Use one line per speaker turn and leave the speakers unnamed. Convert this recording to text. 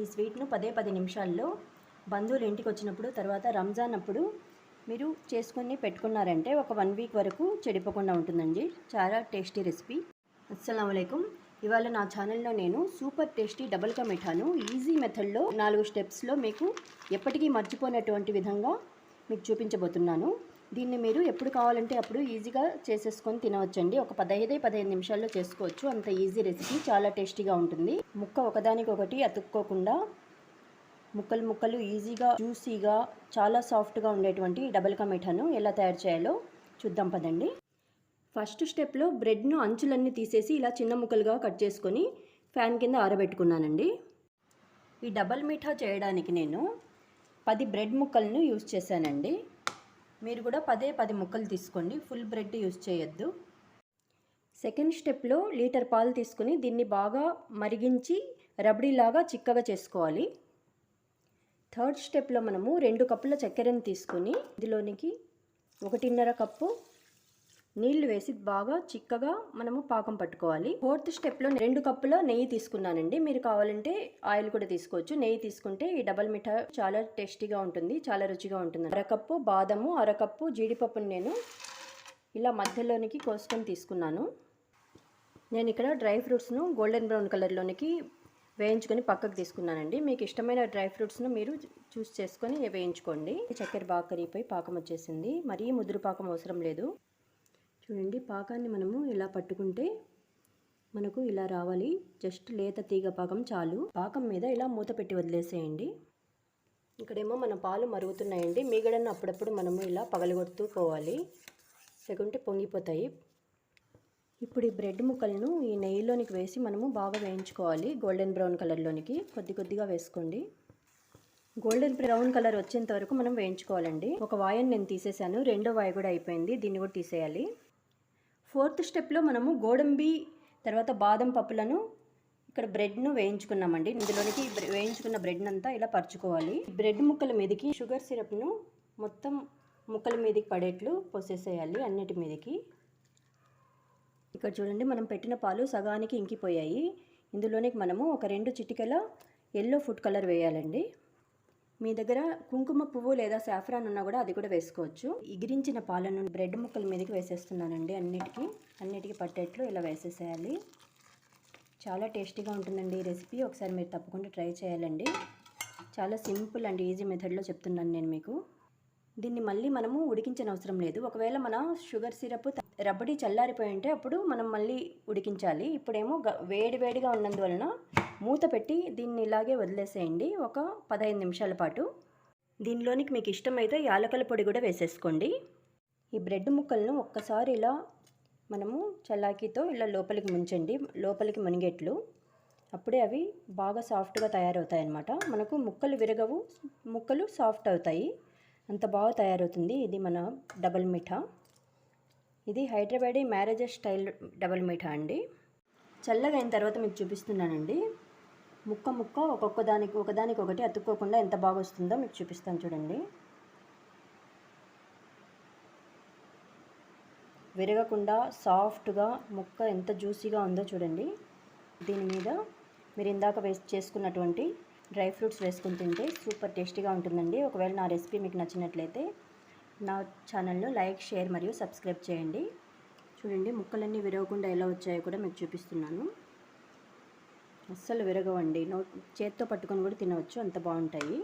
ఈ స్వీట్ను 10 నిమిషాల్లో బంధువులు ఇంటికి వచ్చినప్పుడు, తర్వాత రంజాన్ అప్పుడు మీరు చేసుకొని పెట్టుకున్నారంటే ఒక 1 వీక్ వరకు చెడిపోకుండా ఉంటుందండి. చాలా టేస్టీ రెసిపీ. అస్సలాముఅలైకుం. ఇవాళ నా ఛానల్లో నేను సూపర్ టేస్టీ డబుల్ కా మిఠాను ఈజీ మెథడ్లో 4 స్టెప్స్లో మీకు ఎప్పటికీ మర్చిపోయినటువంటి విధంగా మీకు చూపించబోతున్నాను. దీన్ని మీరు ఎప్పుడు కావాలంటే అప్పుడు ఈజీగా చేసేసుకొని తినవచ్చండి. ఒక 15 నిమిషాల్లో చేసుకోవచ్చు. అంత ఈజీ రెసిపీ, చాలా టేస్టీగా ఉంటుంది. ముక్క ఒకదానికొకటి అతుక్కోకుండా ముక్కలు ముక్కలు ఈజీగా జ్యూసీగా చాలా సాఫ్ట్గా ఉండేటువంటి డబుల్ కా మిఠాను ఎలా తయారు చేయాలో చూద్దాం పదండి. ఫస్ట్ స్టెప్లో బ్రెడ్ను అంచులన్నీ తీసేసి ఇలా చిన్న ముక్కలుగా కట్ చేసుకొని ఫ్యాన్ కింద ఆరబెట్టుకున్నానండి. ఈ డబల్ మీఠా చేయడానికి నేను 10 బ్రెడ్ ముక్కలను యూజ్ చేశానండి. మీరు కూడా 10 ముక్కలు తీసుకోండి, ఫుల్ బ్రెడ్ యూజ్ చేయొద్దు. సెకండ్ స్టెప్లో లీటర్ పాలు తీసుకుని దీన్ని బాగా మరిగించి రబడీలాగా చిక్కగా చేసుకోవాలి. థర్డ్ స్టెప్లో మనము 2 కప్పుల చక్కెరను తీసుకుని ఇందులోనికి 1.5 కప్పు నీళ్లు వేసి బాగా చిక్కగా మనము పాకం పట్టుకోవాలి. ఫోర్త్ స్టెప్లో 2 కప్పుల నెయ్యి తీసుకున్నానండి. మీరు కావాలంటే ఆయిల్ కూడా తీసుకోవచ్చు. నెయ్యి తీసుకుంటే ఈ డబల్ మిఠా చాలా టేస్టీగా ఉంటుంది, చాలా రుచిగా ఉంటుంది. 1 కప్పు బాదము, 1 కప్పు జీడిపప్పును నేను ఇలా మధ్యలోనికి కోసుకొని తీసుకున్నాను. నేను ఇక్కడ డ్రై ఫ్రూట్స్ను గోల్డెన్ బ్రౌన్ కలర్లోనికి వేయించుకొని పక్కకు తీసుకున్నానండి. మీకు ఇష్టమైన డ్రై ఫ్రూట్స్ను మీరు చూస్ చేసుకొని వేయించుకోండి. చక్కెర బాగా కరిగిపోయి పాకం వచ్చేసింది. మరీ ముదురు పాకం అవసరం లేదు. చూడండి, పాకాన్ని మనము ఇలా పట్టుకుంటే మనకు ఇలా రావాలి. జస్ట్ లేత తీగ పాకం చాలు. పాకం మీద ఇలా మూత పెట్టి వదిలేసేయండి. ఇక్కడేమో మన పాలు మరుగుతున్నాయండి. మీగడను అప్పుడప్పుడు మనము ఇలా పగలగొడుతూ పోవాలి, లేకుంటే పొంగిపోతాయి. ఇప్పుడు ఈ బ్రెడ్ ముక్కలను ఈ నెయ్యిలోనికి వేసి మనము బాగా వేయించుకోవాలి. గోల్డెన్ బ్రౌన్ కలర్లోనికి కొద్దిగా వేసుకోండి. గోల్డెన్ బ్రౌన్ కలర్ వచ్చేంత వరకు మనం వేయించుకోవాలండి. ఒక వాయను నేను తీసేసాను, రెండో వాయ కూడా అయిపోయింది. దీన్ని కూడా తీసేయాలి. ఫోర్త్ స్టెప్లో మనము గోడంబి తర్వాత బాదం పప్పులను ఇక్కడ బ్రెడ్ను వేయించుకున్నామండి. ఇందులోనికి వేయించుకున్న బ్రెడ్ని అంతా ఇలా పరుచుకోవాలి. బ్రెడ్ ముక్కల మీదకి షుగర్ సిరప్ను మొత్తం ముక్కల మీదకి పడేట్లు పోసేసేయాలి, అన్నిటి మీదకి. ఇక్కడ చూడండి, మనం పెట్టిన పాలు సగానికి ఇంకిపోయాయి. ఇందులోనికి మనము ఒక 2 చిటికెల ఎల్లో ఫుడ్ కలర్ వేయాలండి. మీ దగ్గర కుంకుమ పువ్వు లేదా సాఫ్రాన్ ఉన్నా కూడా అది కూడా వేసుకోవచ్చు. ఎగిరించిన పాలను బ్రెడ్ ముక్కల మీదకి వేసేస్తున్నానండి. అన్నిటికీ పట్టేట్లు ఇలా వేసేసేయాలి. చాలా టేస్టీగా ఉంటుందండి ఈ రెసిపీ. ఒకసారి మీరు తప్పకుండా ట్రై చేయాలండి. చాలా సింపుల్ అండ్ ఈజీ మెథడ్లో చెప్తున్నాను నేను మీకు. దీన్ని మళ్ళీ మనము ఉడికించిన అవసరం లేదు. ఒకవేళ మన షుగర్ సిరప్ రబ్బడి చల్లారిపోయి ఉంటే అప్పుడు మనం మళ్ళీ ఉడికించాలి. ఇప్పుడేమో వేడిగా ఉన్నందువలన మూత పెట్టి దీన్ని ఇలాగే వదిలేసేయండి ఒక 15 నిమిషాల పాటు. దీనిలోనికి మీకు ఇష్టమైతే యాలకుల పొడి కూడా వేసేసుకోండి. ఈ బ్రెడ్ ముక్కలను ఒక్కసారి ఇలా మనము చల్లాకితో ఇలా లోపలికి ముంచండి, లోపలికి మునిగేట్లు. అప్పుడే అవి బాగా సాఫ్ట్గా తయారవుతాయి అన్నమాట. మనకు ముక్కలు విరగవు, ముక్కలు సాఫ్ట్ అవుతాయి. అంత బాగా తయారవుతుంది ఇది మన డబల్ మీఠా. ఇది హైదరాబాదీ మ్యారేజెస్ స్టైల్ డబల్ మీఠా అండి. చల్లగా అయిన తర్వాత మీకు చూపిస్తున్నానండి. ముక్క ఒకదానికి అతుక్కోకుండా ఎంత బాగా వస్తుందో మీకు చూపిస్తాను చూడండి. విరగకుండా సాఫ్ట్గా ముక్క ఎంత జ్యూసీగా ఉందో చూడండి. దీని మీద మీరు ఇందాక చేసుకున్నటువంటి డ్రై ఫ్రూట్స్ వేసుకుని తింటే సూపర్ టేస్టీగా ఉంటుందండి. ఒకవేళ నా రెసిపీ మీకు నచ్చినట్లయితే నా ఛానల్ను లైక్, షేర్ మరియు సబ్స్క్రైబ్ చేయండి. చూడండి, ముక్కలన్నీ విరగకుండా ఎలా వచ్చాయో కూడా మీకు చూపిస్తున్నాను. అస్సలు విరగవండి. చేత్తో పట్టుకొని కూడా తినవచ్చు, అంత బాగుంటాయి.